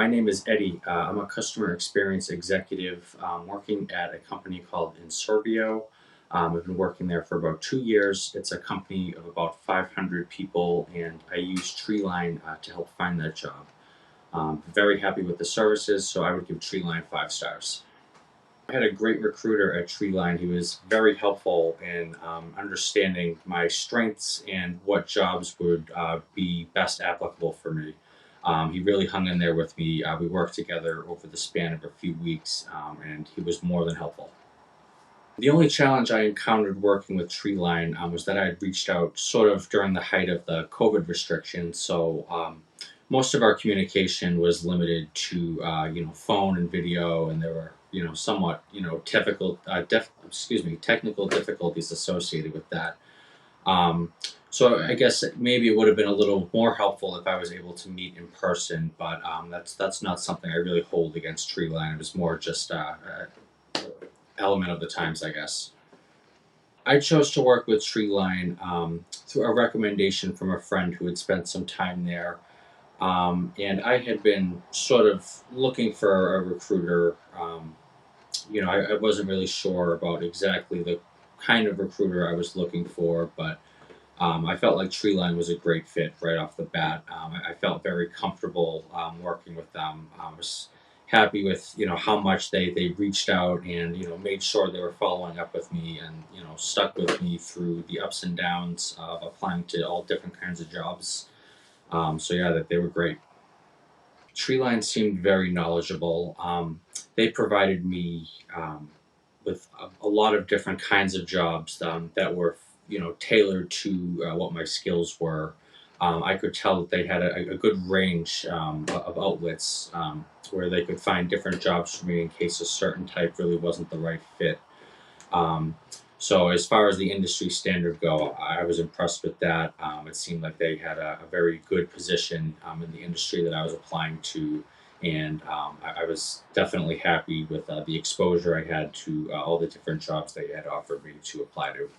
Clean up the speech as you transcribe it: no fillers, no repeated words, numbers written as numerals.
My name is Eddie. I'm a customer experience executive working at a company called Inservio. I've been working there for about 2 years. It's a company of about 500 people, and I use Treeline to help find that job. Very happy with the services, so I would give Treeline 5 stars. I had a great recruiter at Treeline. He was very helpful in understanding my strengths and what jobs would be best applicable for me. He really hung in there with me. We worked together over the span of a few weeks, and he was more than helpful. The only challenge I encountered working with Treeline was that I had reached out sort of during the height of the COVID restrictions. So most of our communication was limited to phone and video, and there were somewhat technical technical difficulties associated with that. Um, so I guess maybe it would have been a little more helpful if I was able to meet in person, but that's not something I really hold against Treeline. It was more just element of the times, I guess. I chose to work with Treeline through a recommendation from a friend who had spent some time there. And I had been sort of looking for a recruiter. I wasn't really sure about exactly the kind of recruiter I was looking for, but I felt like Treeline was a great fit right off the bat. I felt very comfortable working with them. I was happy with how much they reached out and made sure they were following up with me and stuck with me through the ups and downs of applying to all different kinds of jobs. So yeah, that they were great. Treeline seemed very knowledgeable. They provided me with a lot of different kinds of jobs that were tailored to what my skills were. I could tell that they had a good range of outlets where they could find different jobs for me in case a certain type really wasn't the right fit. Um, so as far as the industry standard go, I was impressed with that. It seemed like they had a very good position in the industry that I was applying to, and I was definitely happy with the exposure I had to all the different jobs they had offered me to apply to.